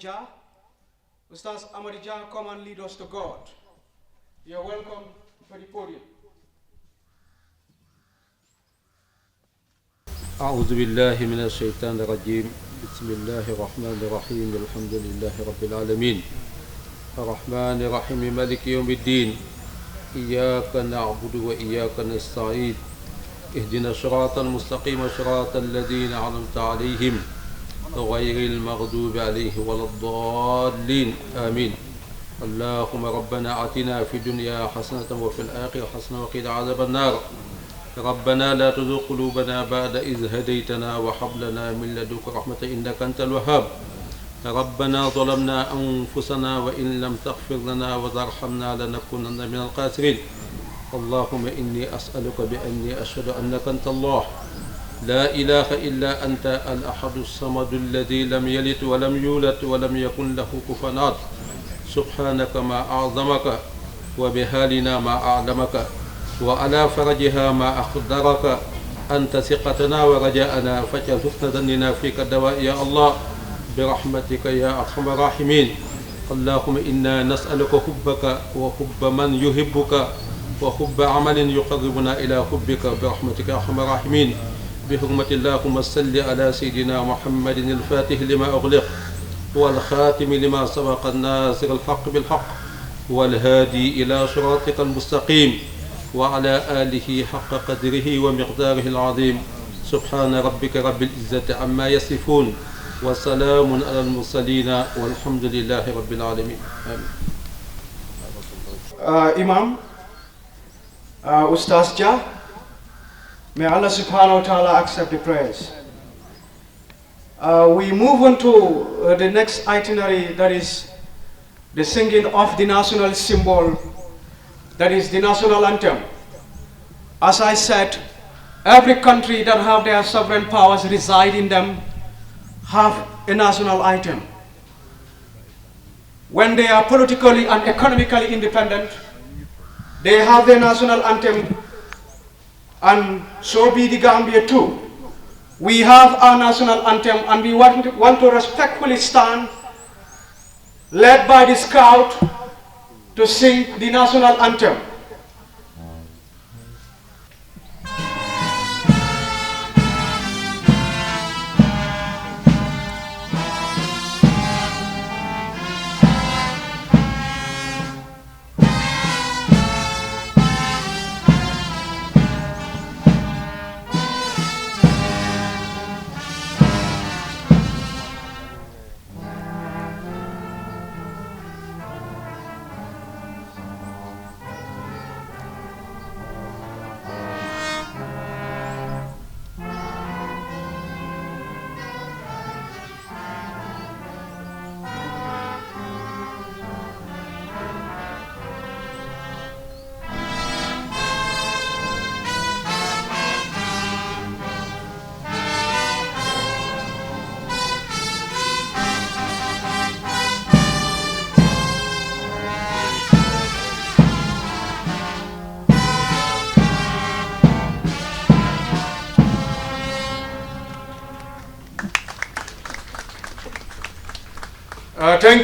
Jah. Ustaz Amadi Jah, come and lead us to God. You're welcome for the podium. أعوذ بالله من الشيطان الرجيم بسم الله الرحمن الرحيم الحمد لله رب العالمين الرحمن الرحيم مالك يوم الدين إياك نعبد وإياك نستعين اهدنا الصراط المستقيم صراط الذين أنعمت عليهم غير المغضوب عليهم ولا الضالين آمين اللهم ربنا آتنا في الدنيا حسنة وفي الآخرة حسنة وقنا عذاب النار ربنا لا تزغ قلوبنا بعد إذ هديتنا وهب لنا من لدنك رحمة إنك أنت الوهاب ربنا ظلمنا أنفسنا وإن لم تغفر لنا وترحمنا لنكونن من الخاسرين اللهم إني أسألك بأني أشهد أنك أنت الله لا إله إلا أنت الأحد الصمد الذي لم يلد ولم يولد ولم يكن له كفوا أحد سبحانك ما أعظمك وبحالنا ما أعلمك وعلى فرجها ما أقدرك أنت ثقتنا ورجاءنا فاجعل حسن ظننا فيك الدواء يا الله برحمتك يا أرحم الراحمين اللهم إنا نسألك حبك وحب من يحبك وحب عمل يقربنا إلى حبك برحمتك يا أرحم الراحمين بحرمة اللهم صل على سيدنا محمد الفاتح لما أغلق والخاتم لما سبق الناصر الحق بالحق والهادي إلى صراطك المستقيم وعلى آله حق قدره ومقداره العظيم سبحان ربك رب العزة عما يصفون وسلام على المرسلين والحمد لله رب العالمين آمين. Imam, Ustaz Jah, may Allah subhanahu wa ta'ala accept the prayers. We move on to the next itinerary, that is the singing of the national symbol, that is the national anthem. As I said, every country that have their sovereign powers reside in them have a national anthem. When they are politically and economically independent, they have their national anthem, and so be the Gambia too. We have our national anthem, and we want to respectfully stand, led by the scout, to sing the national anthem.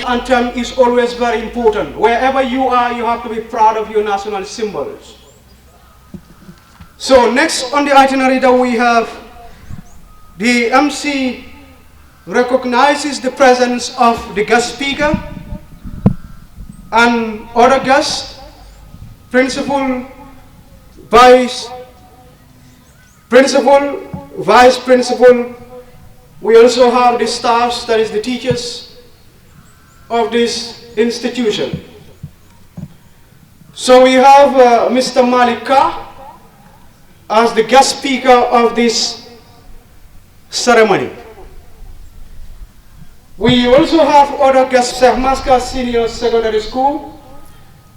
Anthem is always very important. Wherever you are, you have to be proud of your national symbols. So next on the itinerary that we have, the MC recognizes the presence of the guest speaker and other guests, principal, vice principal. We also have the staffs, that is the teachers of this institution. So we have Mr. Malika as the guest speaker of this ceremony. We also have other guests, Sehmaska Senior Secondary School,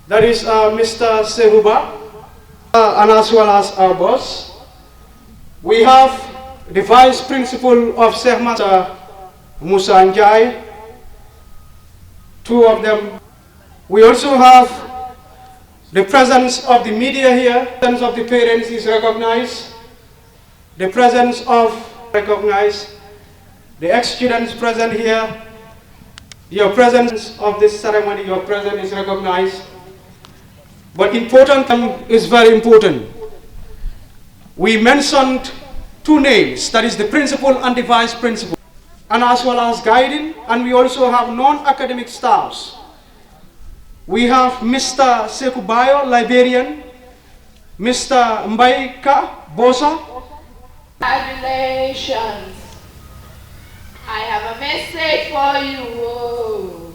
that is Mr. Sehuba, and as well as our boss. We have the vice principal of Sehmaska, Musa Njai, two of them. We also have the presence of the media here. The presence of the parents is recognized. The presence of recognized. The ex-students present here. Your presence of this ceremony, your presence is recognized. But important is very important. We mentioned two names, that is the principal and the vice principal, and as well as guiding, and we also have non-academic staffs. We have Mr. Sekubayo, Liberian, Mr. Mbaika Bosa. Congratulations. I have a message for you.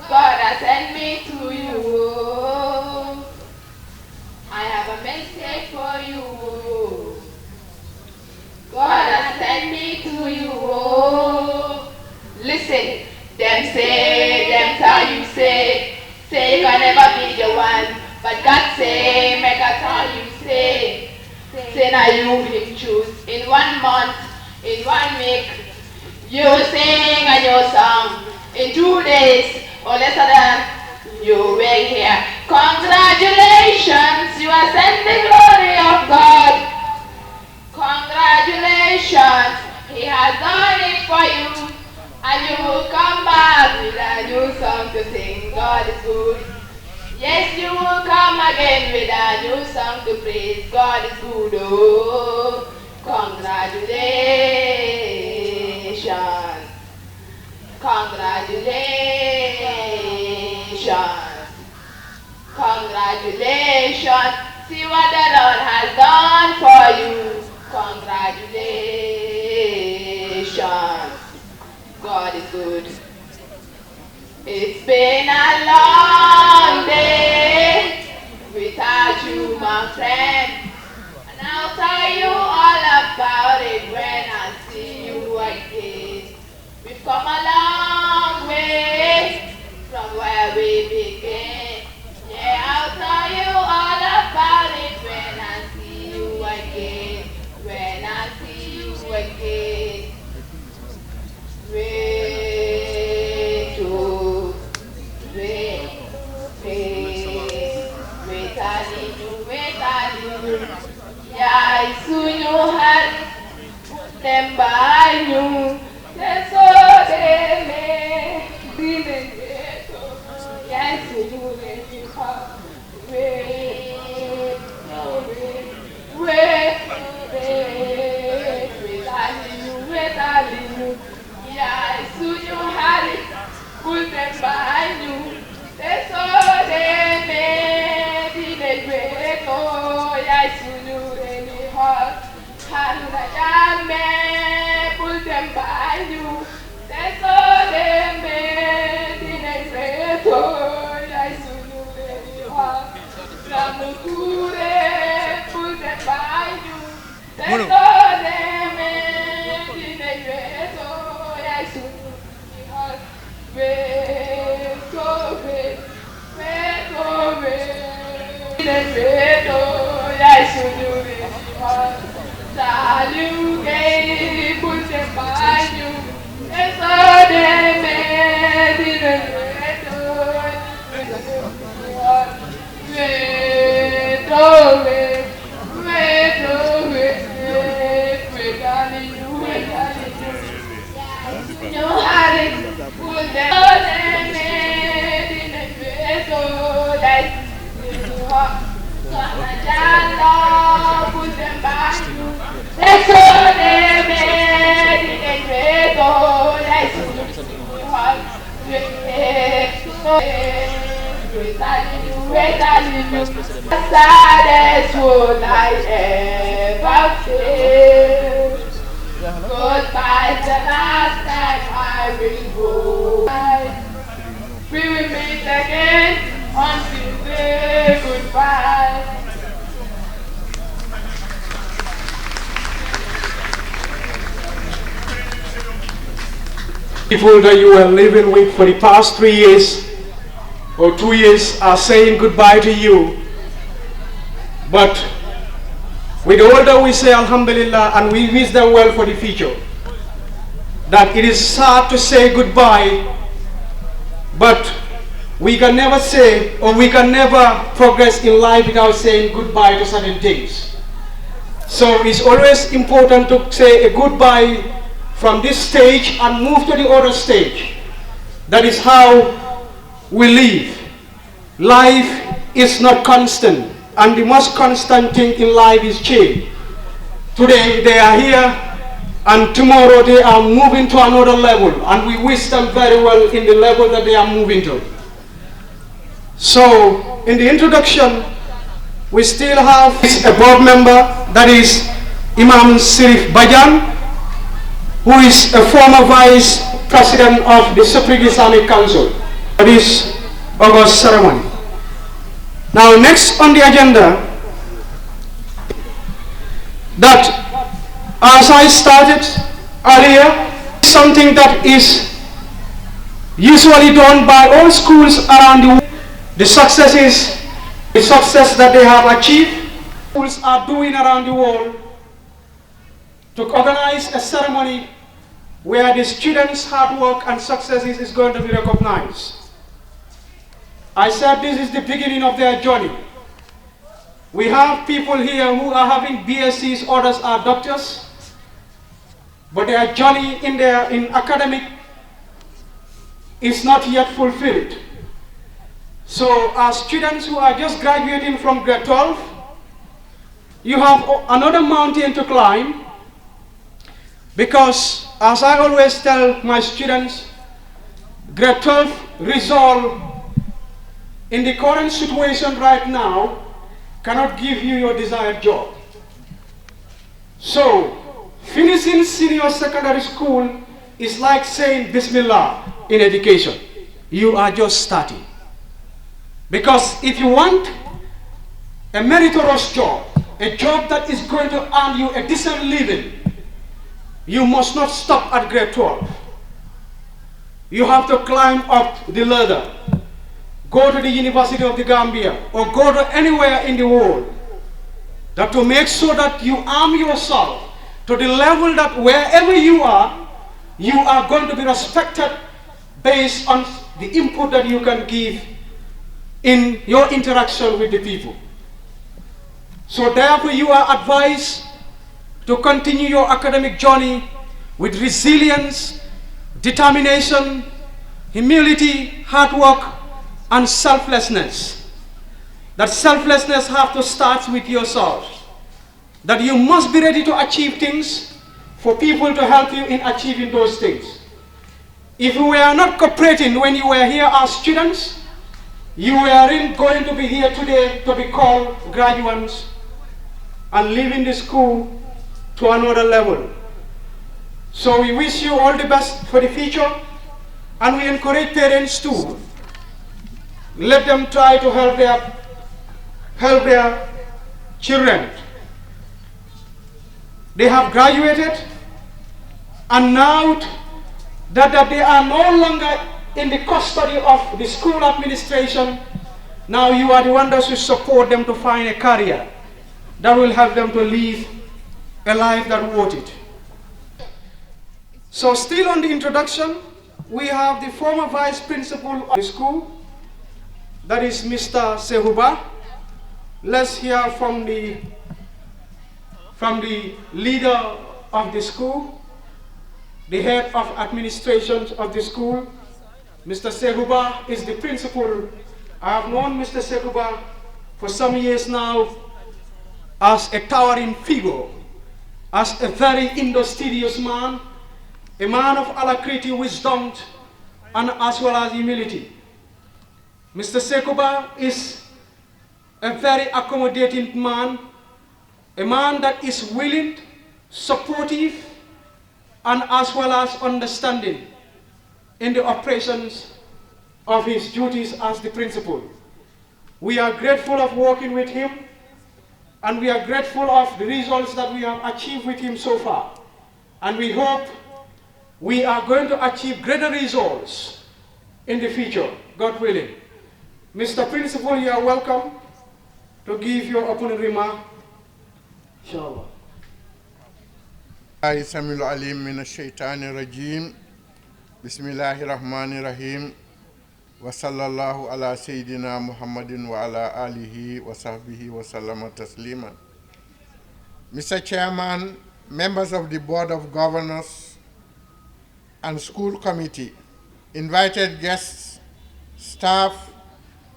God has sent me to you. I have a message for you. God has sent me to you. Listen, them say, them tell you say you can never be the one. But God say, make I tell you say now you him choose. In 1 month, in 1 week, you sing a new song. In 2 days, or less than, you will hear. Congratulations, you are sent the glory of God. Congratulations, He has done it for you. And you will come back with a new song to sing. God is good. Yes, you will come again with a new song to praise. God is good. Oh, congratulations. Congratulations. Congratulations. See what the Lord has done for you. Congratulations. God is good. It's been a long day without you, my friend. And I'll tell you all about it when I see you again. We've come a long way from where we began. Yeah, I'll tell you all about it when I see you again. When I see you again. Wait, oh, wait, yeah, soon you had them by you. That's all they may be the ghetto. Yes, you let me come. Wait, yeah, soon you had it, put them behind you. That's all they made in the great. Oh, yeah, soon you really hot. And the young man, put them behind you. That's all they made in the great. Oh, yeah, soon you really hot. From the good, put them behind you. That's all they made in the great. Saddest would I ever feel. Goodbye, the last time I will go. We will meet again until say goodbye. People that you were living with for the past 3 years or 2 years are saying goodbye to you. But with all that we say Alhamdulillah and we wish them well for the future. That it is sad to say goodbye, but we can never say or we can never progress in life without saying goodbye to certain things. So it's always important to say a goodbye from this stage and move to the other stage. That is how we live. Life is not constant, and the most constant thing in life is change. Today they are here, and tomorrow they are moving to another level, and we wish them very well in the level that they are moving to. So, in the introduction, we still have a board member, that is Imam Sirif Bajan, who is a former vice president of the Supreme Islamic Council for this August ceremony. Now, next on the agenda, that as I started earlier, something that is usually done by all schools around the world. The success that they have achieved, schools are doing around the world to organize a ceremony where the students' hard work and successes is going to be recognized. I said this is the beginning of their journey. We have people here who are having BScs, others are doctors, but their journey in academic is not yet fulfilled. So as students who are just graduating from grade 12, you have another mountain to climb, because as I always tell my students, grade 12 result in the current situation right now cannot give you your desired job. So finishing senior secondary school is like saying Bismillah in education. You are just starting. Because if you want a meritorious job, a job that is going to earn you a decent living, you must not stop at grade 12. You have to climb up the ladder, go to the University of the Gambia, or go to anywhere in the world, that to make sure that you arm yourself to the level that wherever you are going to be respected based on the input that you can give in your interaction with the people. So therefore you are advised to continue your academic journey with resilience, determination, humility, hard work, and selflessness. That selflessness has to start with yourself. That you must be ready to achieve things for people to help you in achieving those things. If you were not cooperating when you were here as students, you weren't going to be here today to be called graduates and leaving the school to another level. So we wish you all the best for the future, and we encourage parents too. Let them try to help their children. They have graduated, and now that they are no longer in the custody of the school administration, now you are the one that should support them to find a career that will help them to live a life that worth it. So still on the introduction, we have the former vice principal of the school, that is Mr. Sehuba. Let's hear from the leader of the school, the head of administration of the school. Mr. Sehuba is the principal. I have known Mr. Sehuba for some years now as a towering figure, as a very industrious man, a man of alacrity, wisdom, and as well as humility. Mr. Sehuba is a very accommodating man, a man that is willing, supportive, and as well as understanding in the operations of his duties as the principal. We are grateful of working with him, and we are grateful of the results that we have achieved with him so far. And we hope we are going to achieve greater results in the future, God willing. Mr. Principal, you are welcome to give your opening remark. Inshallah. السميع العليم من الشيطان الرجيم بسم الله الرحمن الرحيم وصلى الله على سيدنا محمد وعلى آله وصحبه وسلم تسليما. Mr. Chairman, members of the Board of Governors and School Committee, invited guests, staff,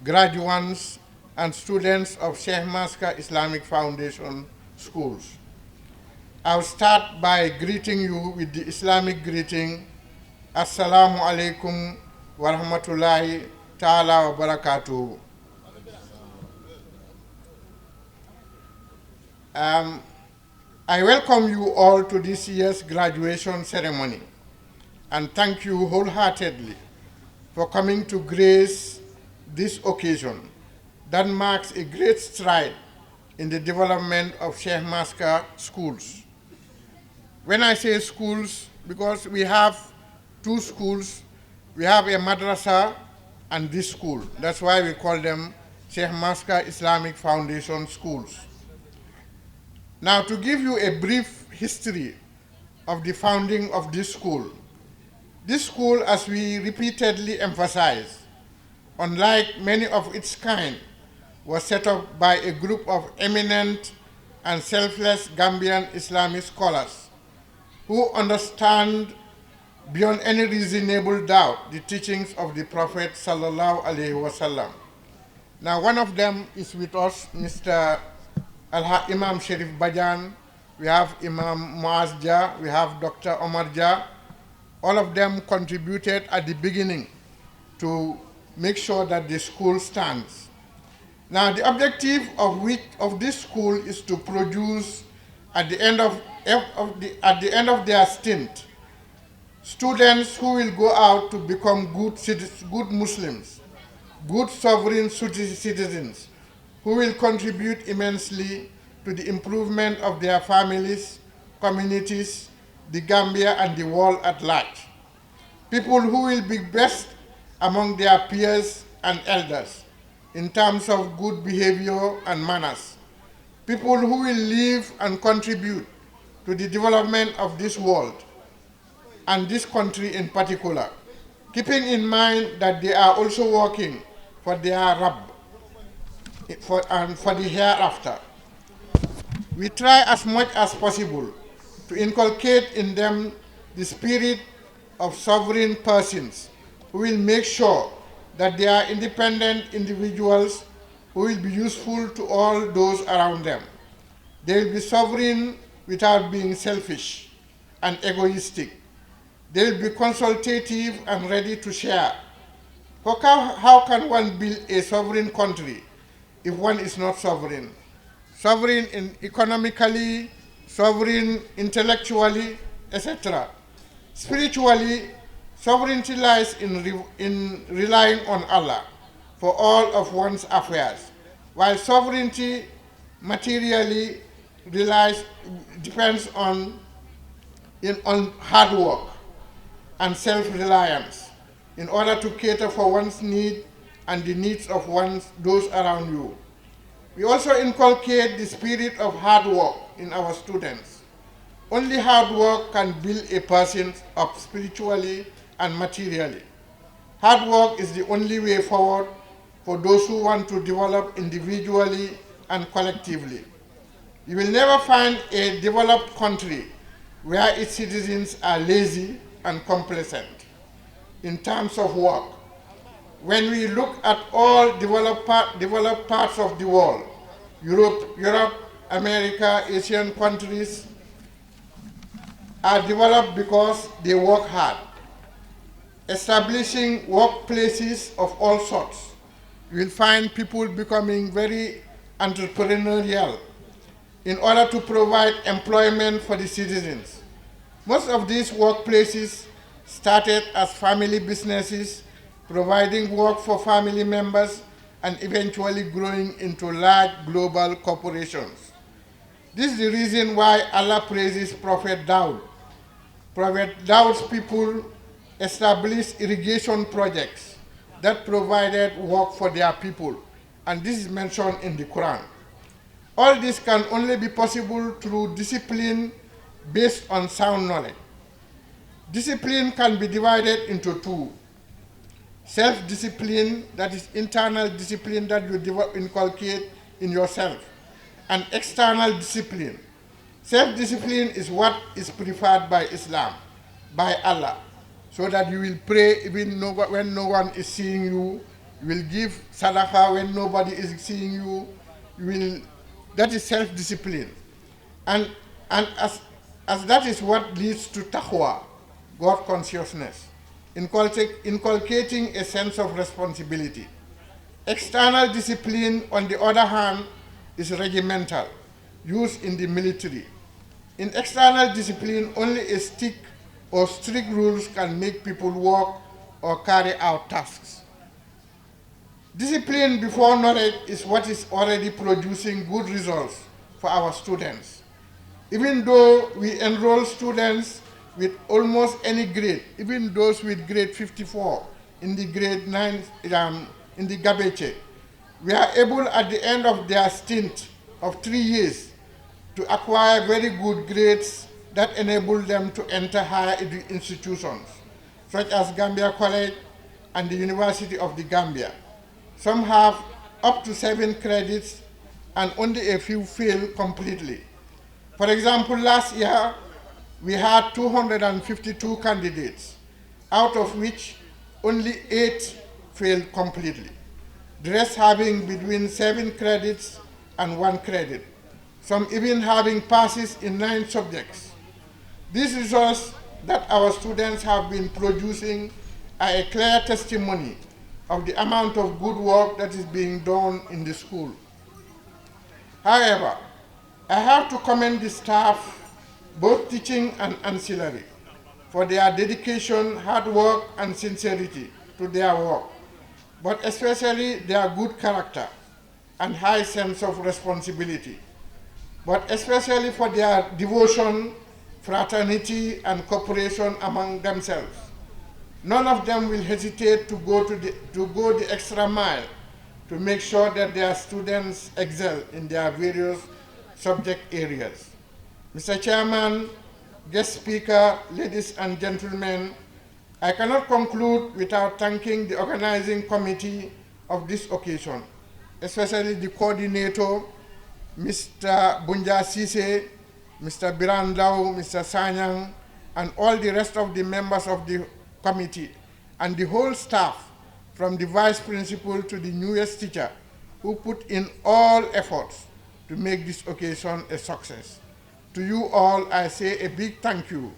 graduates, and students of Sheikh Maska Islamic Foundation schools. I'll start by greeting you with the Islamic greeting, Assalamu alaikum wa rahmatullahi ta'ala wa barakatuhu. I welcome you all to this year's graduation ceremony and thank you wholeheartedly for coming to grace this occasion that marks a great stride in the development of Sheikh Maska schools. When I say schools, because we have two schools, we have a madrasa and this school. That's why we call them Sheikh Maska Islamic Foundation schools. Now, to give you a brief history of the founding of this school, as we repeatedly emphasize, unlike many of its kind, was set up by a group of eminent and selfless Gambian Islamic scholars who understand beyond any reasonable doubt the teachings of the Prophet sallallahu alaihi wasallam. Now, one of them is with us, Mr. Imam Sharif Bajan, we have Imam Muaz Jah, we have Dr. Omar Jah. All of them contributed at the beginning to make sure that the school stands. Now, the objective of this school is to produce, at the end of their stint, students who will go out to become good Muslims, good sovereign citizens, who will contribute immensely to the improvement of their families, communities, the Gambia, and the world at large. People who will be best among their peers and elders in terms of good behavior and manners. People who will live and contribute to the development of this world and this country in particular, keeping in mind that they are also working for their Rabb and for the hereafter. We try as much as possible to inculcate in them the spirit of sovereign persons who will make sure that they are independent individuals who will be useful to all those around them. They will be sovereign without being selfish and egoistic. They will be consultative and ready to share. For how can one build a sovereign country if one is not sovereign? Sovereign economically, sovereign intellectually, etc. Spiritually, sovereignty lies in relying on Allah for all of one's affairs, while sovereignty materially depends on hard work and self-reliance in order to cater for one's need and the needs of those around you. We also inculcate the spirit of hard work in our students. Only hard work can build a person up spiritually and materially. Hard work is the only way forward for those who want to develop individually and collectively. You will never find a developed country where its citizens are lazy and complacent in terms of work. When we look at all developed parts of the world, Europe, America, Asian countries are developed because they work hard, establishing workplaces of all sorts. You will find people becoming very entrepreneurial in order to provide employment for the citizens. Most of these workplaces started as family businesses, providing work for family members and eventually growing into large global corporations. This is the reason why Allah praises Prophet Daud. Prophet Daud's people established irrigation projects that provided work for their people, and this is mentioned in the Quran. All this can only be possible through discipline based on sound knowledge. Discipline can be divided into two. Self-discipline, that is internal discipline that you inculcate in yourself, and external discipline. Self-discipline is what is preferred by Islam, by Allah. so that you will pray even when no one is seeing you. You will give sadaqah when nobody is seeing you. That is self-discipline. And as that is what leads to taqwa, God consciousness, inculcating a sense of responsibility. External discipline, on the other hand, is regimental, used in the military. In external discipline, only a stick or strict rules can make people work or carry out tasks. Discipline before knowledge is what is already producing good results for our students. Even though we enroll students with almost any grade, even those with grade 54 in the grade 9, in the Gabeche, we are able at the end of their stint of 3 years to acquire very good grades that enable them to enter higher institutions, such as Gambia College and the University of the Gambia. Some have up to 7 credits and only a few fail completely. For example, last year, we had 252 candidates, out of which only 8 failed completely, the rest having between 7 credits and 1 credit, some even having passes in 9 subjects. These results that our students have been producing are a clear testimony of the amount of good work that is being done in the school. However, I have to commend the staff, both teaching and ancillary, for their dedication, hard work, and sincerity to their work, but especially their good character and high sense of responsibility, but especially for their devotion, fraternity, and cooperation among themselves. None of them will hesitate to go the extra mile to make sure that their students excel in their various subject areas. Mr. Chairman, guest speaker, ladies and gentlemen, I cannot conclude without thanking the organizing committee of this occasion, especially the coordinator, Mr. Bunja Sise, Mr. Birandao, Mr. Sanyang, and all the rest of the members of the committee, and the whole staff, from the vice principal to the newest teacher, who put in all efforts to make this occasion a success. To you all, I say a big thank you.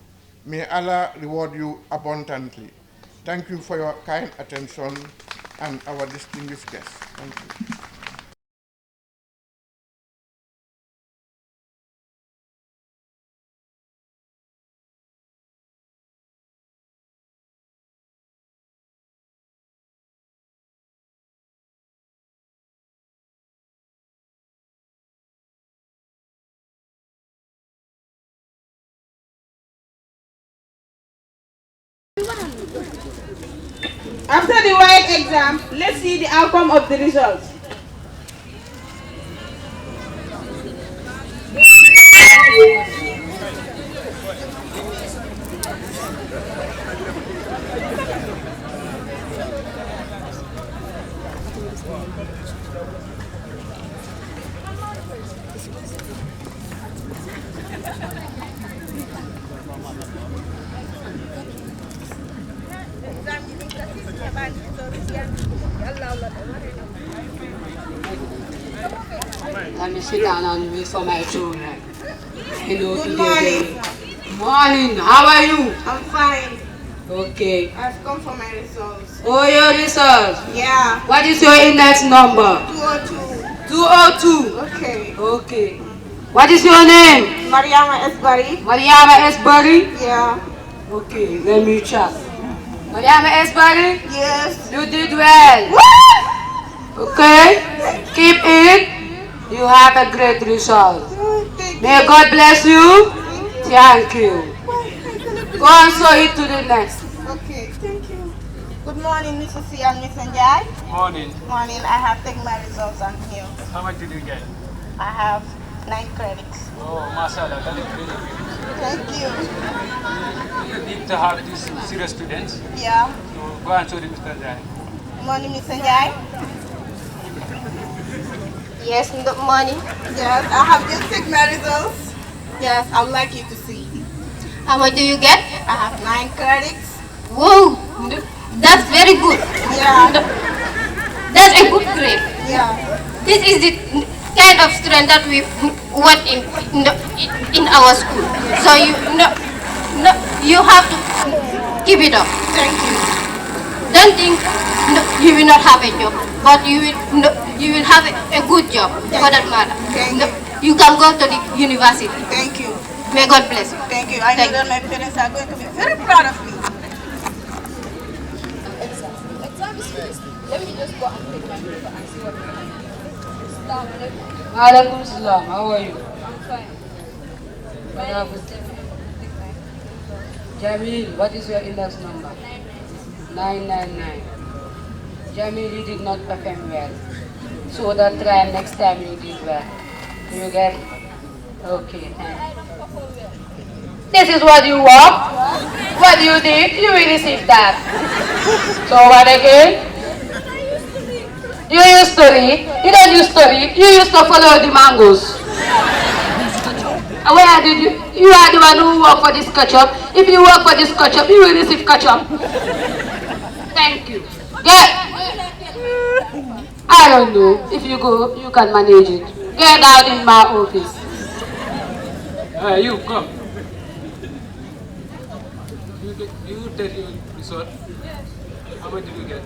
May Allah reward you abundantly. Thank you for your kind attention and our distinguished guests. Thank you. After the WAEC exam, let's see the outcome of the results. Let me sit down on me for my children. Hello, Good morning. Morning, how are you? I'm fine. Okay. I've come for my results. Oh, your results? Yeah. What is your index number? 202. 202. Okay. Okay. What is your name? Mariama Esbari. Mariama Esbari? Yeah. Okay, let me check. Mariama Esbari? Yes. You did well. Okay, keep it. You have a great result. May God bless you. Thank you. Go and show it to the next. Okay, thank you. Good morning, Mr. C and Mr. Njai. Morning. Morning, I have taken my results on here. How much did you get? I have 9 credits. Oh, mashallah, that is really good. Thank you. You need to have these serious students. Yeah. So go and show them Mr. Jai. Good morning, Mr. Njai. Yes, good morning. Yes, I have just taken my results. Yes, I would like you to see. How much do you get? I have 9 credits Whoa, that's very good. Yeah. That's a good grade. Yeah. This is the kind of student that we want in our school. So you have to keep it up. Thank you. Don't think you will not have a job, but you will have a good job for that matter. Thank you. You can go to the university. Thank you. May God bless you. Thank you. I know that my parents are going to be very proud of me. Exam is finished. Let me just go and take my paper and see what happens. Alaikum salam. How are you? I'm fine. What happened? Jamil, what is your index number? 999. Jamil, you did not perform well. So that try next time you did well. You get? Okay, thanks. This is what you want. What you did, you will receive that. So what again? You used to read. You don't used to read. You used to follow the mangoes. Where did you? You are the one who work for this ketchup. If you work for this ketchup, you will receive ketchup. Thank you. Get. I don't know. If you go, you can manage it. Get out in my office. You come. You tell your result. How much did you get?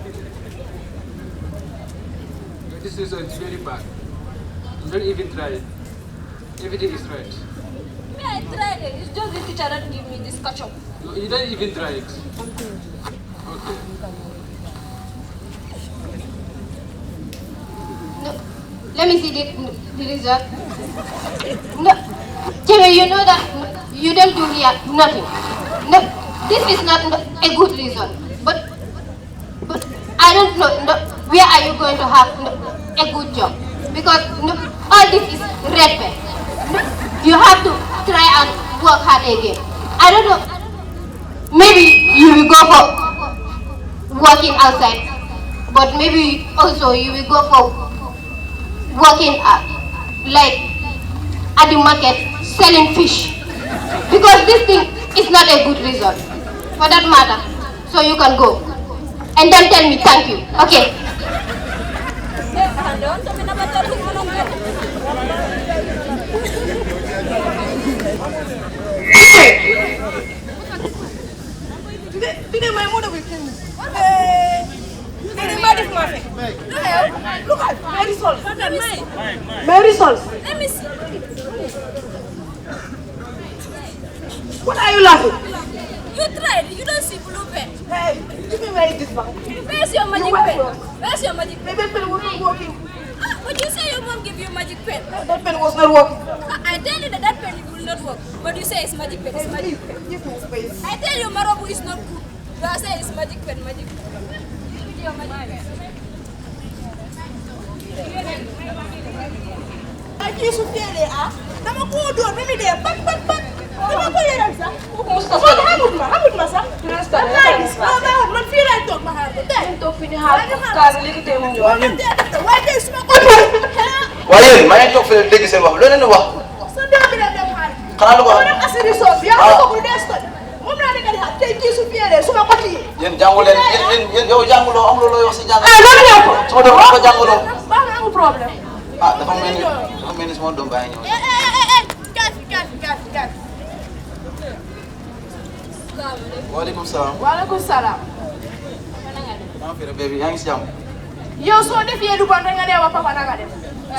This result is very bad. You don't even try it. Everything is right. I tried it. It's just the teacher that give me this ketchup. No, you don't even try it. Okay. No, let me see the result. No, Jimmy, you know that you don't do here nothing. No, this is not a good result. But I don't know where are you going to have a good job, because all this is red pen. You have to try and work hard again. I don't know. Maybe you will go for working outside, but maybe also you will go for working like at the market selling fish, because this thing is not a good result for that matter. So you can go and then tell me thank you. Okay. Today my mother will kill me. Look at my results. My results. Let me see. What are you laughing? You tried. You don't see blue pen. Hey, give me my this one. Where's your magic You pen? went Where's your magic pen? Maybe pen was not working. But you say your mom give you magic pen. That pen was not working. I tell you that pen will not work. But you say it's magic pen. It's magic pen. Give me space. I tell you Marabu is not good. You are saying it's magic pen, magic pen. Give me your magic pen. I just feel it. Dama ko door bami de pat. Dama ko yeral sax. Hamut ma sax. Man fii laay toog ma xaar ko tey. Toog fi ni xaar kaas léegi tey mu ñëw. Waaye tey suma ko waaye yéen maa ngi toog fële dégg seen wax loo leen di wax. sa doom bi la dem xaar. xanaa lu ko Dama dem asiri soos bi. Yaa ko ko des ko. Moom laa nekk di xaar tey kii su fiyee suma ko tii. yéen jàngu leen yéen yow jànguloo amuloo looy wax si jàng. Loolu ñëw ko. sama doom dafa jànguloo. Baax na amul problème. dafa mel ni sama doom baa ngi ñëw. Kaas. waaleykum salaam. Waaleykum salaam. maa ngi fi rek bébé yaa ngi si jàmm. Yow soo defee lu bon da nga dee wax papa na nga def.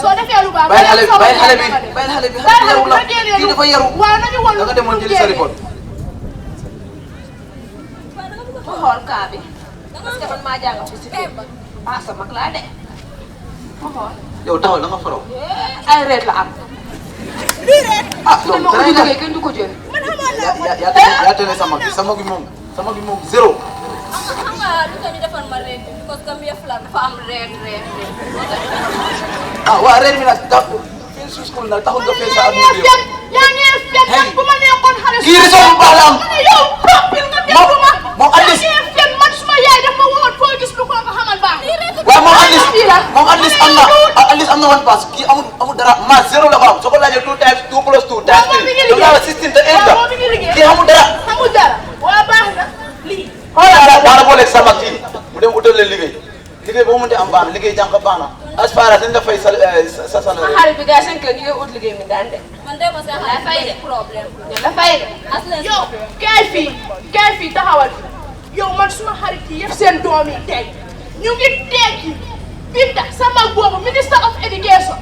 Soo defee lu baax. bàyyi xale bi xale bi yaru la kii dafa yaru. Waaw nañu won da nga demoon jëli sa ripot. ma xool kaa bi. parce que man maa jàng fi si kër. Sa mag laa de. Ma xool. yow taxaw da nga faraw. Ay reet la am. yow dara liggéey kenn du ko jël. Man xamoon naa ko. yaa tene sama gi moom zéro. Xam nga lu tax ñu defal ma red because Gambia flag dafa am red. waa ren mi nag taxul fii si school nag taxul nga fee sa àdduna bi yëpp. yaa ngi fen bu ma nekkoon xale. kii réseau bu baax la am. Yow propil nga déglu ma. moom Alice. yaa ngi fen man suma yaay daf ma woon foo gis lu ko nga xamal baax. waaw moom Alice am na one pass kii amul dara ma zéro la ko am soo ko laajee 2 times 2 plus 2 times 3 donc daal 16 te 8 la kii amul dara. Amul dara. Waa baax na lii. xoolal leen liggéey boo mënti am baax na liggéey jàng baax na as far as dañ la fay sa salaire. xarit bi gars 5 la ñu ngi ut liggéey mi daan de. man de ma sa la fay de problème. la fay de. aslan yow kay fii taxawal yow man suma xarit yi yëpp seen doom yi tey ñu ngi tekki Binta sama boobu minister of education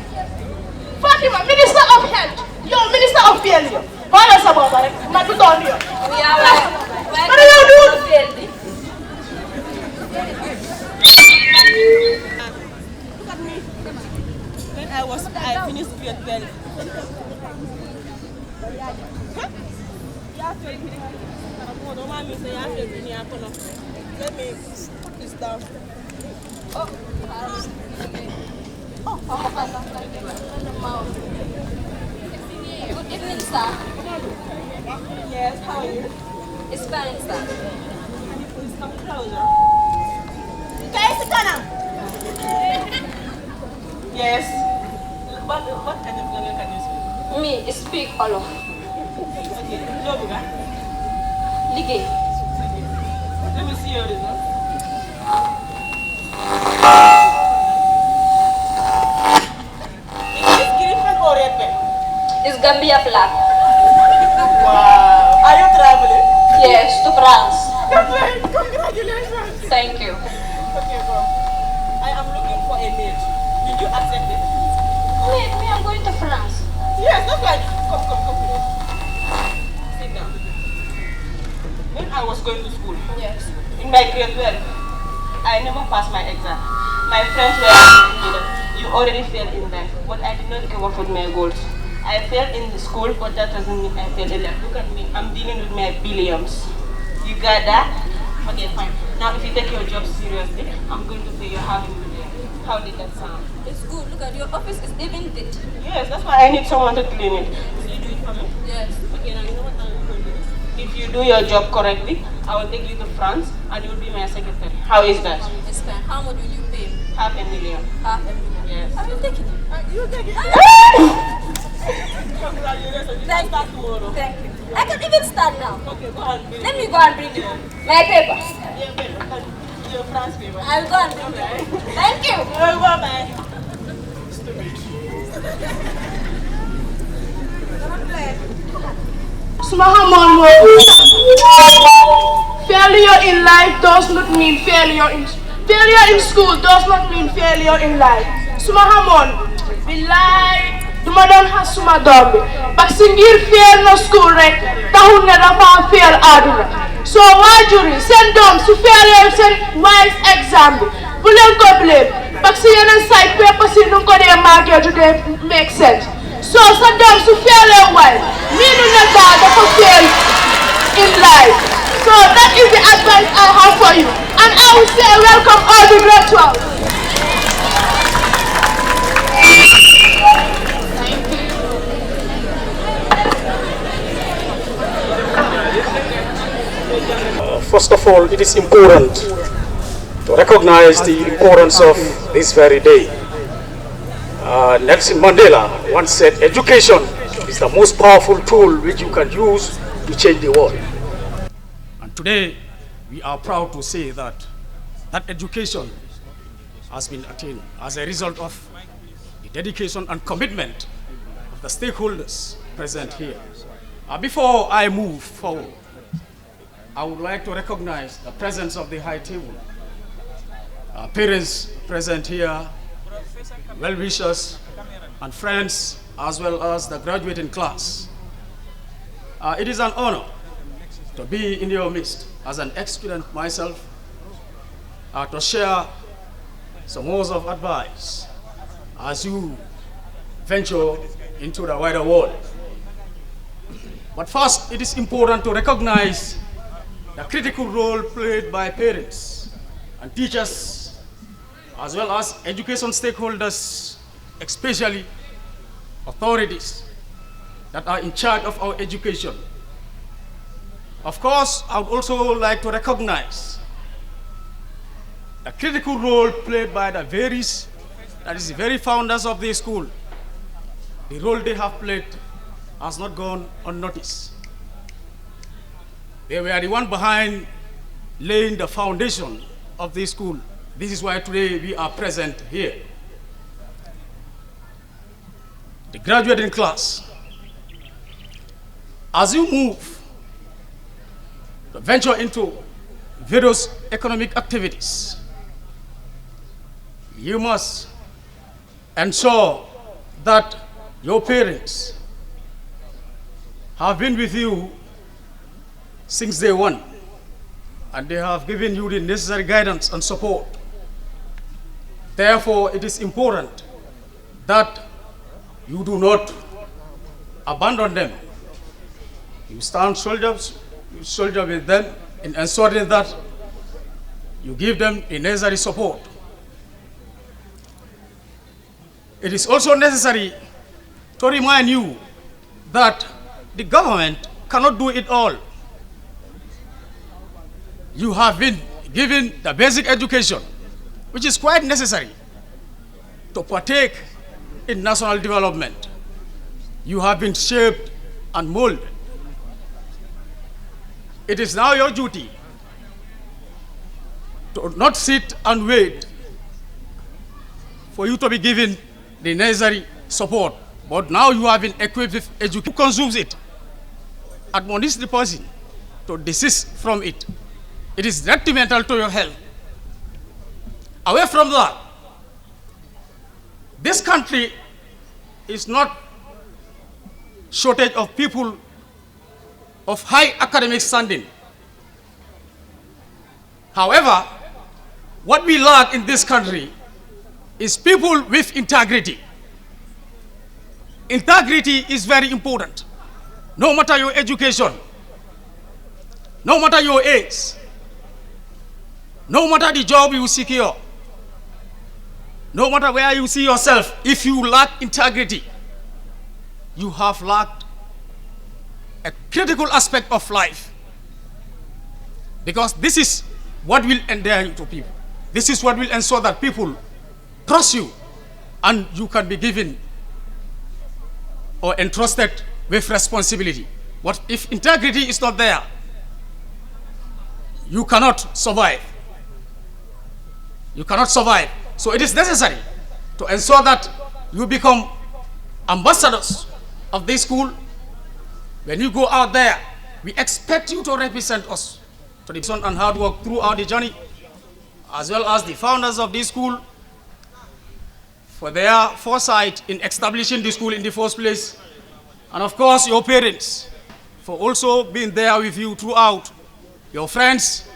Fatima minister of health yow minister of failure xoolal sa boobu rek man du doon yow. yaa waaye yow du I finished grade 12. Let me put this down. Good evening, sir. Yes, how are you? It's fine, sir. Please come closer. Yes. What kind of language can you speak? Me, speak Olof. Okay, Lobuga. Liggéey. Let me see your result. Is this green pen or red pen? It's Gambia flag. Wow. Are you traveling? Yes, to France. Congratulations. Thank you. Okay, go. I am looking for a maid. Did you accept it? Me, I'm going to France. Yes, that's right. Come. Sit down. When I was going to school, Yes. in my grade 12, I never passed my exam. My friends were telling me that you already failed in life, but I did not give up with my goals. I failed in the school, but that doesn't mean I failed in life. Look at me, I'm dealing with my billions. You got that? Okay, fine. Now, if you take your job seriously, I'm going to pay you half a million. How did that sound? It's good. Look at your office is even lit. Yes, that's why I need someone to clean it. Will you do it for me? Yes. Okay, now you know what I'm going to do? If you do your job correctly, I will take you to France and you will be my secretary. How is that? It's fine. How much will you pay? Half a million. Half a million. Yes. I will take it. You take it. Congratulations. You can start tomorrow. Thank you. I can even start now. Okay, go and bring Let me go and bring you my papers. your paper. Your France paper. I will go and bring you. Thank you. Bye-bye. suma xamoon moom failure in life does not mean failure in school does not mean failure in life suma xamoon billaay duma doon xas suma doom bi parce que ngir fail na school rek taxul ne dafa fail àdduna soo waajur yi seen doom su failee seen wise exam bi bu leen ko blame parce que yeneen side papers yi nu ko dee màggee du dee make sense so sa doom su failee waay meanu ne daal dafa fail in life so that is the advice I have for you and I will say welcome all the grade 12. First of all, it is important to recognize the importance of this very day. Nelson Mandela once said, education is the most powerful tool which you can use to change the world. And today, we are proud to say that that education has been attained as a result of the dedication and commitment of the stakeholders present here. Before I move forward, I would like to recognize the presence of the high table. Parents present here, well-wishers and friends, as well as the graduating class. It is an honor to be in your midst as an ex-student myself, to share some words of advice as you venture into the wider world. But first, it is important to recognize the critical role played by parents and teachers, as well as education stakeholders, especially authorities that are in charge of our education. Of course, I would also like to recognize the critical role played by the very founders of the school. The role they have played has not gone unnoticed. They were the one behind laying the foundation of the school This is why today we are present here. The graduating class, as you move to venture into various economic activities, you must ensure that your parents have been with you since day one, and they have given you the necessary guidance and support. Therefore, it is important that you do not abandon them. You stand shoulders, you shoulder with them in ensuring that you give them the necessary support. It is also necessary to remind you that the government cannot do it all. You have been given the basic education, which is quite necessary to partake in national development. You have been shaped and molded. It is now your duty to not sit and wait for you to be given the necessary support, but now you have been equipped with education. Who consumes it? Admonish the person to desist from it. It is detrimental to your health. Away from that, this country is not shortage of people of high academic standing. However, what we lack in this country is people with integrity. Integrity is very important. No matter your education, no matter your age, no matter the job you secure, no matter where you see yourself, if you lack integrity, you have lacked a critical aspect of life. Because this is what will endear you to people. This is what will ensure that people trust you and you can be given or entrusted with responsibility. What if integrity is not there? You cannot survive. You cannot survive. So it is necessary to ensure that you become ambassadors of this school. When you go out there, we expect you to represent us to the son and hard work throughout the journey, as well as the founders of this school for their foresight in establishing the school in the first place, and of course your parents for also being there with you throughout, your friends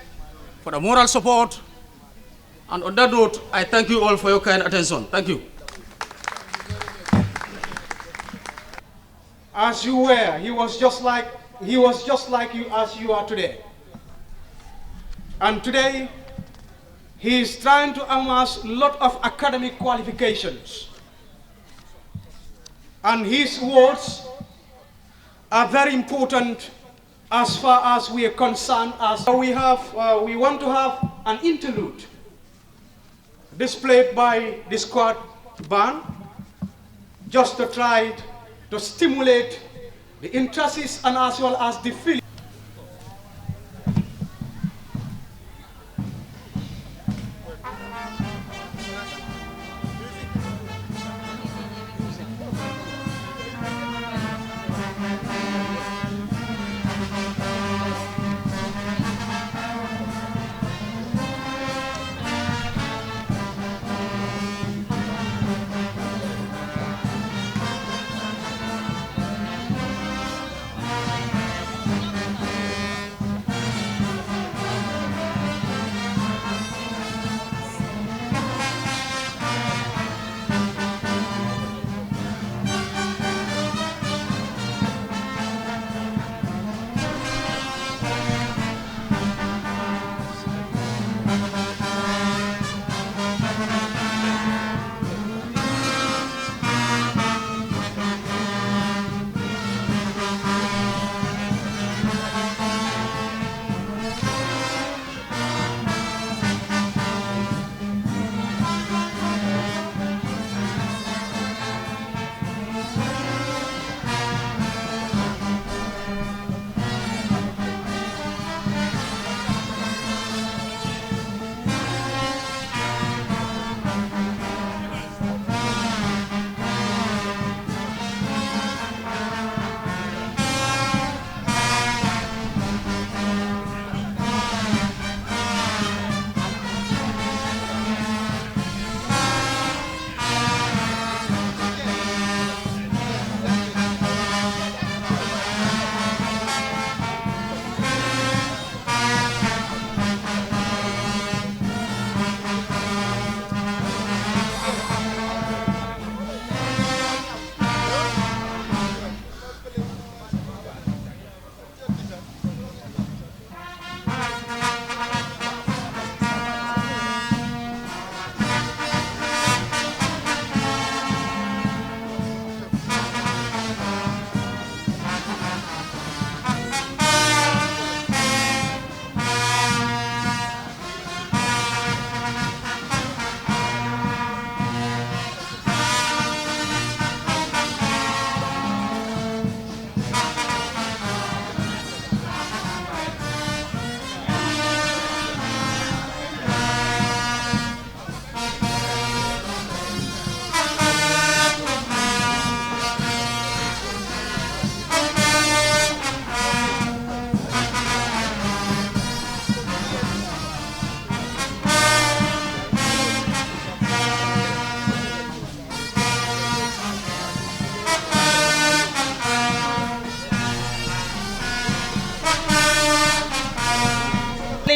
for the moral support. And on that note, I thank you all for your kind attention. Thank you. As you were, he was just like you as you are today. And today, he is trying to amass a lot of academic qualifications. And his words are very important as far as we are concerned. We want to have an interlude displayed by the squad band, just to try to stimulate the interests and as well as the feeling.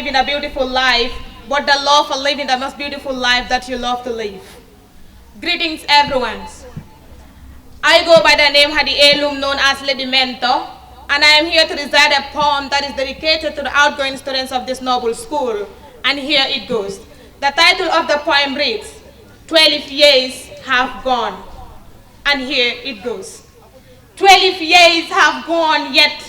living a beautiful life, but the love for living the most beautiful life that you love to live. Greetings, everyone. I go by the name Hadi Elum, known as Lady Mentor, and I am here to recite a poem that is dedicated to the outgoing students of this noble school. And here it goes. The title of the poem reads, 12 years have gone. And here it goes. 12 years have gone, yet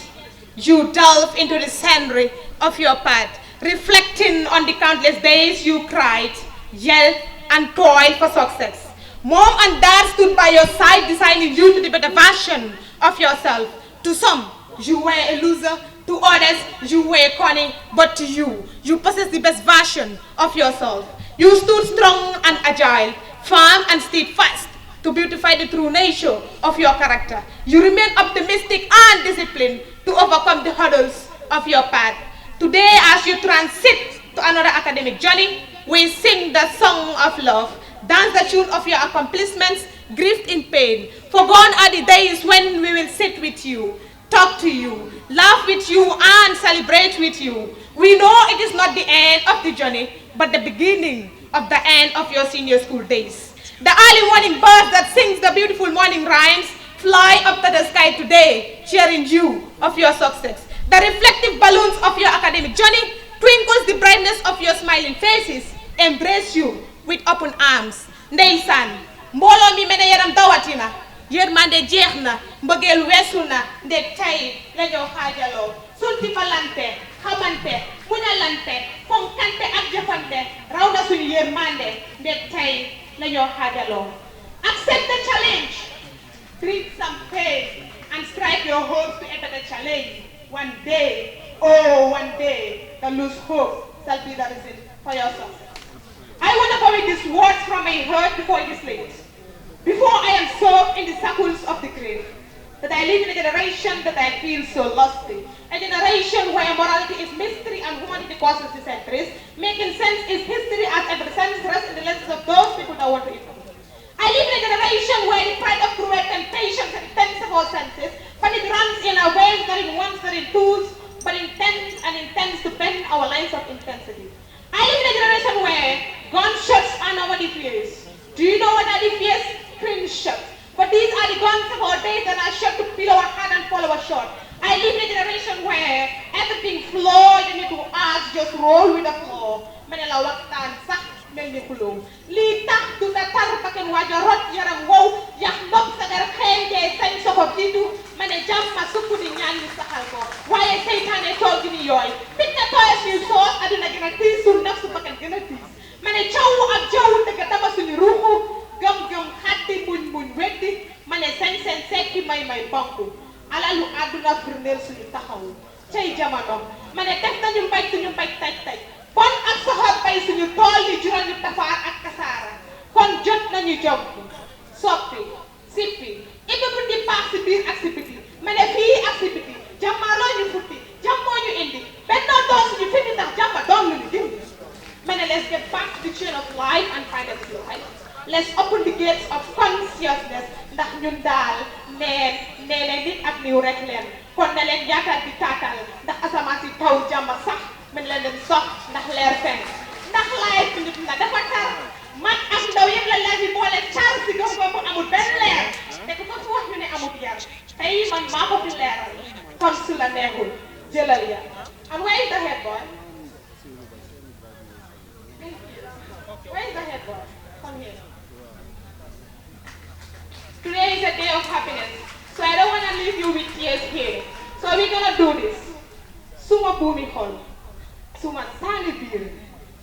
you delve into the scenery of your path, reflecting on the countless days you cried, yelled, and toiled for success. Mom and dad stood by your side, designing you to the better version of yourself. To some, you were a loser. To others, you were corny. But to you, you possess the best version of yourself. You stood strong and agile, firm and steadfast, to beautify the true nature of your character. You remain optimistic and disciplined to overcome the hurdles of your path. Today, as you transit to another academic journey, we sing the song of love, dance the tune of your accomplishments, grief in pain. For gone are the days when we will sit with you, talk to you, laugh with you, and celebrate with you. We know it is not the end of the journey, but the beginning of the end of your senior school days. The early morning bird that sings the beautiful morning rhymes fly up to the sky today, cheering you of your success. The reflective balloons of your academic journey twinkles the brightness of your smiling faces, embrace you with open arms. Ndeysaan, mbooloo mi mene yaram dawatina, yërmande jeex na, mbëggeel weesu na, ndeg tey la ñoo xaajaloo. Sulti balante, xamante, muñalante, fonkante ak jëfante, raw na suñu yërmande, ndeg tey la ñoo xaajaloo. Accept the challenge, drink some pain, and strive your hopes to enter the challenge. One day, oh one day, the loose hope shall be the reason for your success. I want to commit these words from my heart before it is late. Before I am soaked in the circles of the grave, that I live in a generation that I feel so lusty. A generation where morality is mystery and humanity causes the centuries. Making sense is history as every sense rests in the lenses of those people that want to eat. I live in a generation where the pride of cruel temptations and intents of our senses, but it runs in our ways, not in ones, not in twos, but intends and intends to bend our lines of intensity. I live in a generation where gunshots are now the fears. Do you know what are the fears? Cringe shots. But these are the guns of our days that are shot to peel our hand and fall our short. I live in a generation where everything flow, you need to ask, just roll with the flow. Manila waktan sak melni kulo. Li tak tu ta tar paken waja rot yaram wow, yak nok sagar khenge sañ soko tidu, mane jam masuku di ñaan ni saxal ko. Waye seytaane toog ni yoy. Pitna toy ci soos aduna gëna tiisul nafsu paken gëna tiis. Mane ciow ak jaw dëgg dama suñu ruuxu, gëm xatti muñ weddi, mane sañ sen sekki may banku. Alalu aduna firndeel suñu taxaw cey jamono mané def nañu mbaj suñu mbaj taj kon ak soxor bay suñu tool yi jural ñu tafaar ak kasaara kon jot nañu jom soppi sippi ibe bu di baax si biir ak si biti mané fii ak si biti jàmmaloo ñu futti jàmmoo ñu indi bennoo doon suñu fini ndax jàmma doon lu ñu dindi mané let's get back to the chain of life and find a true life. Let's open the gates of consciousness ndax ñun daal nee nit ak niw rek leen kon na leen yaatal di taatal ndax asamaan si taw jàmm sax mën leen leen sox ndax leer fen ndax laay fi nit na dafa tar mag ak ndaw yëpp la leer bi boole car si gëm-gëm bu amul benn leer te ku ko fi wax ñu ne amul yar tey man maa ko fi leeral kon su la neexul jëlal ya and where is the head boy? Where is the head boy? Come here. Today is a day of happiness, so I don't want to leave you with tears here. So we're gonna do this. Suma bumi hol, suma tani bir,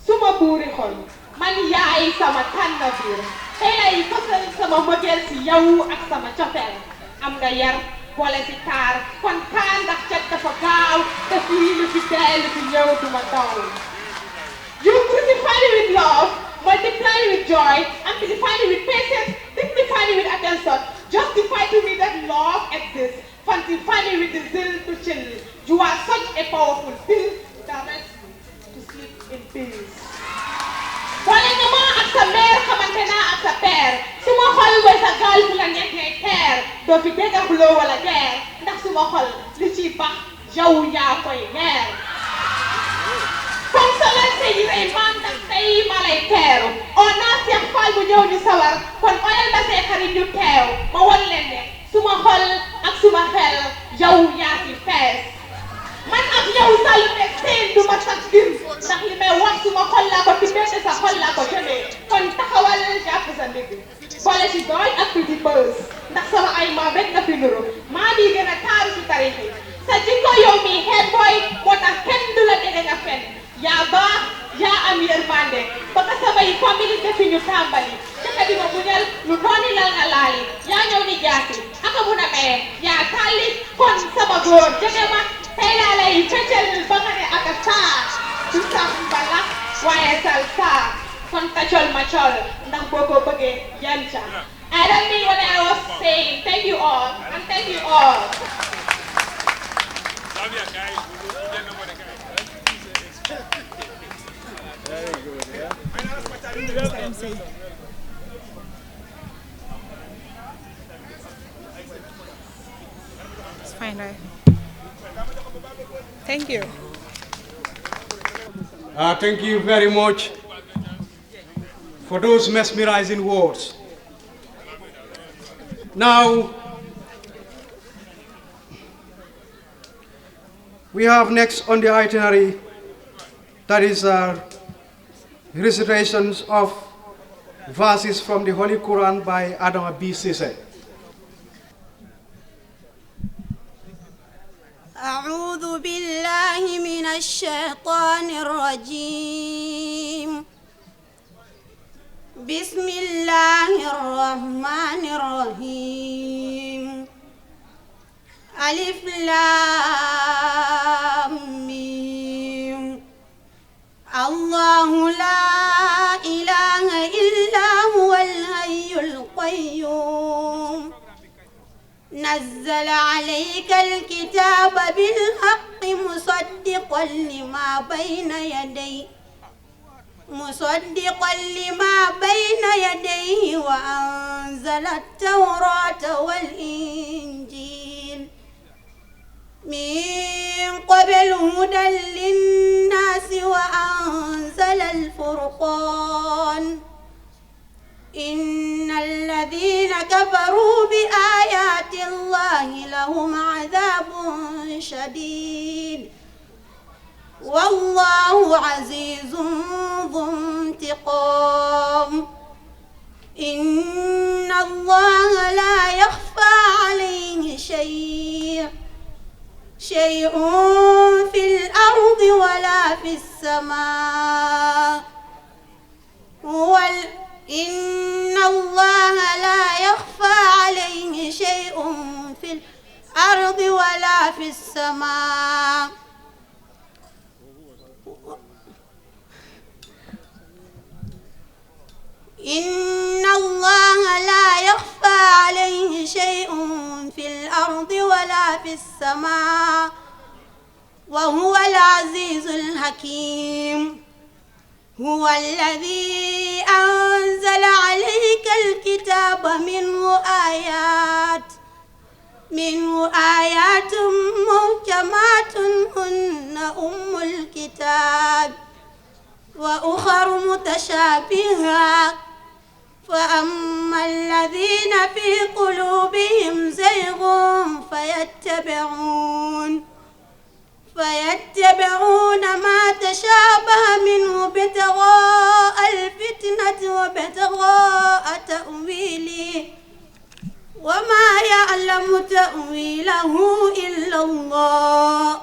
suma buri hol, man yaay sama tanna bir. Tey lay fasal sama mbëggeel si yow ak sama cofeel. Am nga yar, boole si taar, kon kaan ndax cet dafa gaaw, te fii lu fi dee lu fi ñëw duma daw. You crucify me with love, multiply me with joy, amplify me with patience, dignify me with attention, justify to me that love exists, quantify me with the zeal to chill. You are such a powerful pill that lets me to sleep in peace. Wala nga ma ak sa mère xamante naa ak sa père, suma xol mooy sa gaal bu la neex ngay teer, doo fi dégg xuloo wala guerre, ndax suma xol li ciy bax yow yaa koy neer. Kon taxawal mu ñëw ñu sawar kon oyal ba see xarit ñu teew ma won leen ne suma xol ak suma xel yow yaa ci fees man ak yow Salome seen du ma sax gis ndax li may wax suma xol laa ko tibbee te sa xol laa ko jëlee kon taxawal jàpp sa ndigg boole ci doy ak tuuti bës ndax sama ay maam rek nga fi nuru maa bii gën a taaru ci tarix yi sa jikko yow mi head boy moo tax kenn du la dégg nga fen yaa baax yaa am yërmande ba ka samay famille defi ñu tàmbali jëkka di ma muñal lu dooni lal nga laali yaa ñëw ni jaasi aka mun a maye yaa tàlli kon sama góor jege ma tey laa lay feccal ba nga ne aka saa du sax mbalax waaye sal saa kon tacol ma col ndax boo ko bëggee yanca I don't mean what I was saying. Thank you all and thank you all. Very good, yeah. It's fine, right? Thank you. Thank you very much for those mesmerizing words. Now, we have next on the itinerary, that is recitations of verses from the Holy Quran by Adam B. Sise. أعوذ بالله من الشيطان الرجيم بسم الله الرحمن الرحيم ألف لام ميم الله لا إله إلا هو الحي القيوم نزل عليك الكتاب بالحق مصدقا لما بين يديه وأنزل التوراة والإنجيل من قبل هدى للناس وأنزل الفرقان إن الذين كفروا بآيات الله لهم عذاب شديد والله عزيز ذو انتقام إن الله لا يخفى عليه شيء في الأرض ولا في السماء إن الله لا يخفى عليه شيء في الأرض ولا في السماء إن الله لا يخفى عليه شيء في الأرض ولا في السماء وهو العزيز الحكيم هو الذي أنزل عليك الكتاب منه آيات محكمات هن أم الكتاب وأخر متشابهات فأما الذين في قلوبهم زيغ فيتبعون ما تشابه منه ابتغاء الفتنة وابتغاء تأويله وما يعلم تأويله إلا الله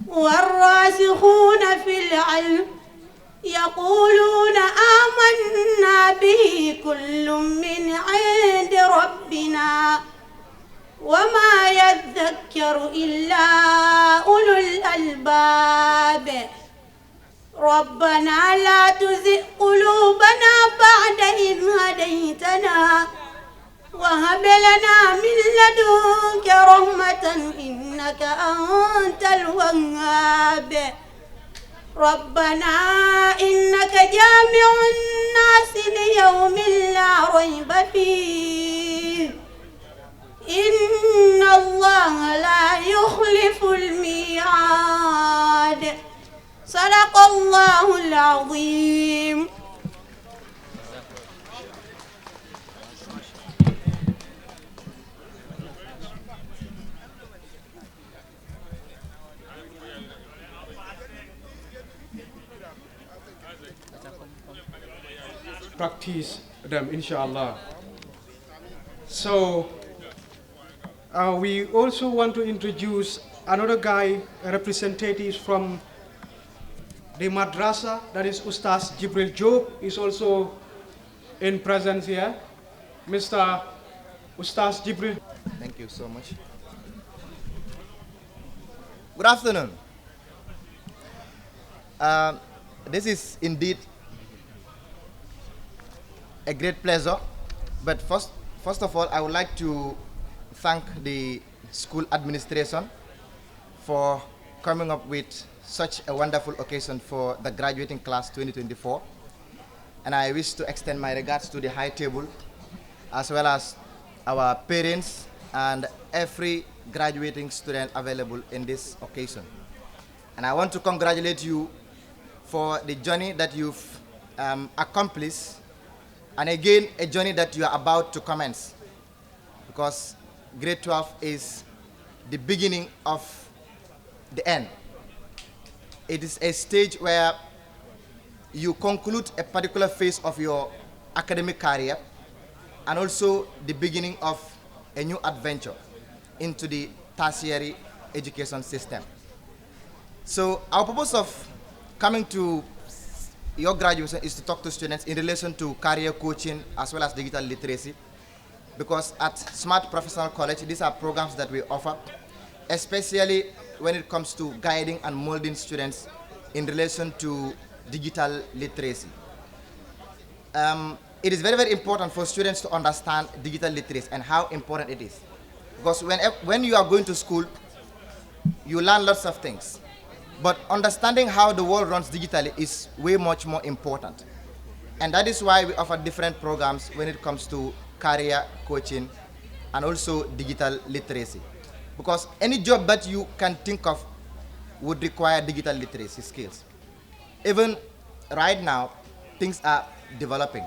والراسخون في العلم يقولون آمنا به كل من عند ربنا وما يذكر إلا أولو الألباب ربنا لا تزغ قلوبنا بعد إذ هديتنا وهب لنا من لدنك رحمة إنك أنت الوهاب ربنا إنك جامع الناس ليوم لا ريب فيه إن الله لا يخلف الميعاد صدق الله العظيم. practice them, inshallah. So we also want to introduce another guy, a representative from the madrasa, that is Ustaz Jibril Job, is also in presence here. Mr. Ustaz Jibril. Thank you so much. Good afternoon. This is indeed a great pleasure, but first of all, I would like to thank the school administration for coming up with such a wonderful occasion for the graduating class 2024. And I wish to extend my regards to the high table, as well as our parents and every graduating student available in this occasion. And I want to congratulate you for the journey that you've accomplished, and again, a journey that you are about to commence, because grade 12 is the beginning of the end. It is a stage where you conclude a particular phase of your academic career, and also the beginning of a new adventure into the tertiary education system. So our purpose of coming to your graduation is to talk to students in relation to career coaching as well as digital literacy, because at Smart Professional College, these are programs that we offer, especially when it comes to guiding and molding students in relation to digital literacy. It is very, very important for students to understand digital literacy and how important it is. Because when you are going to school, you learn lots of things. But understanding how the world runs digitally is way much more important. And that is why we offer different programs when it comes to career coaching and also digital literacy. Because any job that you can think of would require digital literacy skills. Even right now, things are developing.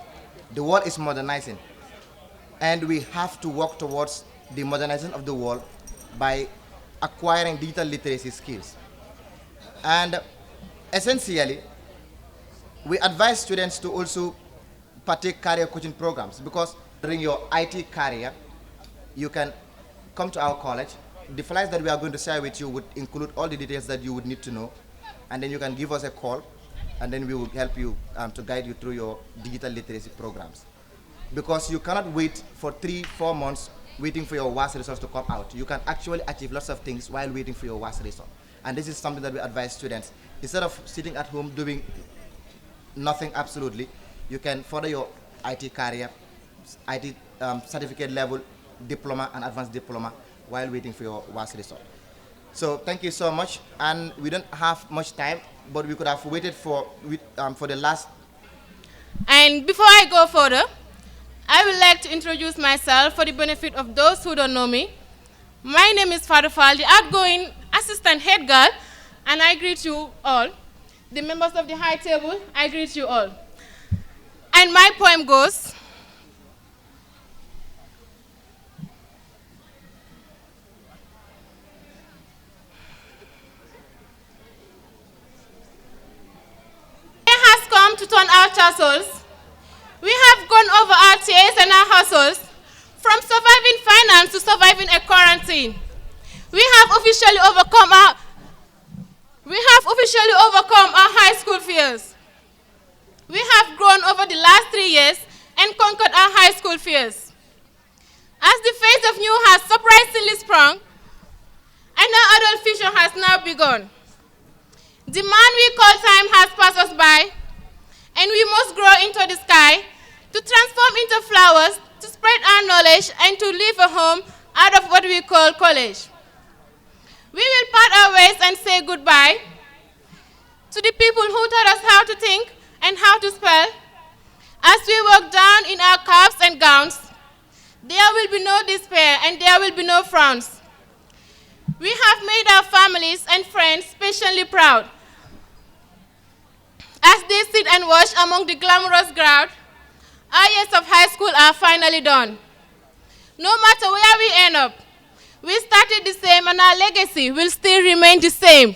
The world is modernizing. And we have to work towards the modernization of the world by acquiring digital literacy skills. And essentially, we advise students to also partake career coaching programs, because during your IT career, you can come to our college. The flyers that we are going to share with you would include all the details that you would need to know, and then you can give us a call, and then we will help you to guide you through your digital literacy programs. Because you cannot wait for 3-4 months waiting for your WAS results to come out. You can actually achieve lots of things while waiting for your WAS result. And this is something that we advise students. Instead of sitting at home doing nothing absolutely, you can further your IT career, IT certificate level, diploma and advanced diploma while waiting for your WAS result. So thank you so much. And we don't have much time, but we could have waited for the last. And before I go further, I would like to introduce myself for the benefit of those who don't know me. My name is Farufal, the outgoing assistant head girl, and I greet you all. The members of the high table, I greet you all. And my poem goes, day has come to turn our tassels. We have gone over our tears and our hustles, from surviving finance to surviving a quarantine. We have officially overcome our high school fears. We have grown over the last 3 years and conquered our high school fears. As the phase of new has surprisingly sprung, and our adult future has now begun. The man we call time has passed us by, and we must grow into the sky to transform into flowers, to spread our knowledge, and to leave a home out of what we call college. We will part our ways and say goodbye to the people who taught us how to think and how to spell. As we walk down in our caps and gowns, there will be no despair and there will be no frowns. We have made our families and friends patiently proud. As they sit and watch among the glamorous crowd, our years of high school are finally done. No matter where we end up, we started the same and our legacy will still remain the same.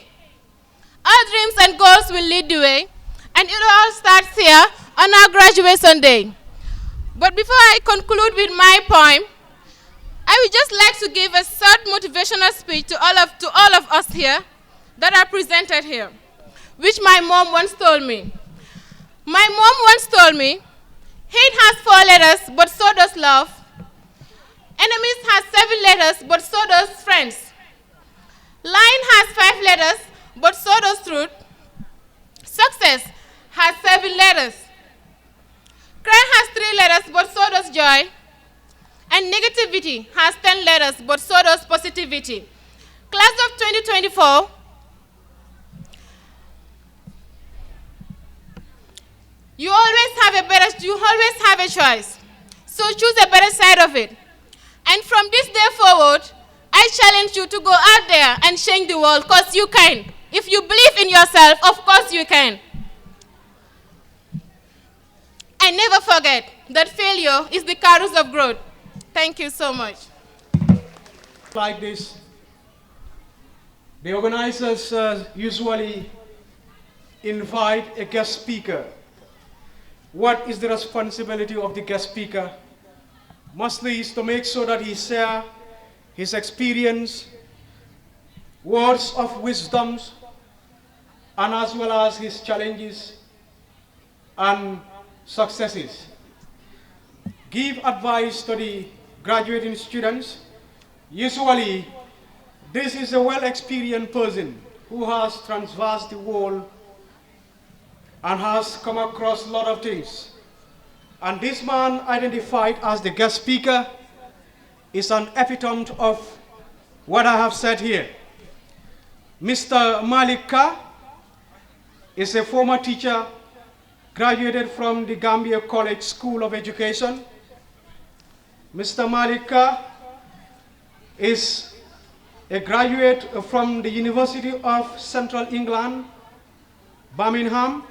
Our dreams and goals will lead the way, and it all starts here on our graduation day. But before I conclude with my poem, I would just like to give a short motivational speech to all of us here that are presented here, which my mom once told me. My mom once told me, hate has 4 letters, but so does love. Enemies has 7 letters, but so does friends. Lying has 5 letters, but so does truth. Success has 7 letters. Crime has 3 letters, but so does joy. And negativity has 10 letters, but so does positivity. Class of 2024, you always have a choice. So choose a better side of it. And from this day forward, I challenge you to go out there and change the world, because you can. If you believe in yourself, of course you can. And never forget that failure is the catalyst of growth. Thank you so much. Like this, the organizers usually invite a guest speaker. What is the responsibility of the guest speaker? Mostly is to make sure that he share his experience, words of wisdoms, and as well as his challenges and successes. Give advice to the graduating students. Usually, this is a well-experienced person who has traversed the world and has come across a lot of things. And this man, identified as the guest speaker, is an epitome of what I have said here. Mr. Malik Ka is a former teacher, graduated from the Gambia College School of Education. Mr. Malik Ka is a graduate from the University of Central England, Birmingham,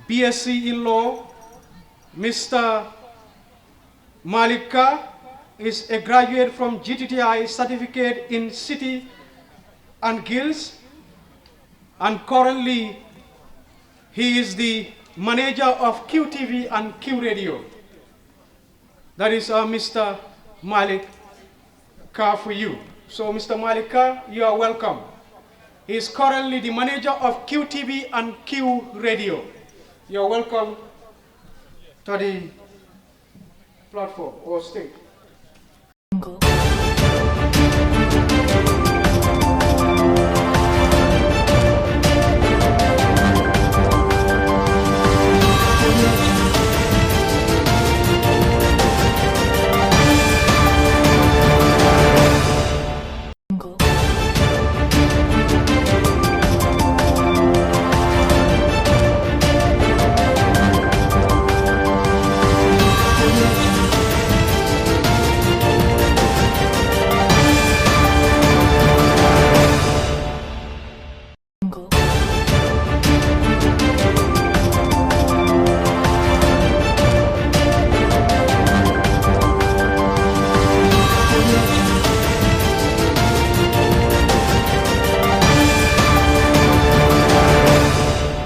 BSc in law. Mr. Malik Ka is a graduate from GTTI certificate in City and Guilds, and currently he is the manager of QTV and Q Radio. That is Mr. Malik Ka for you. So Mr. Malik Ka, you are welcome. He is currently the manager of QTV and Q Radio. You are welcome to the platform or stage.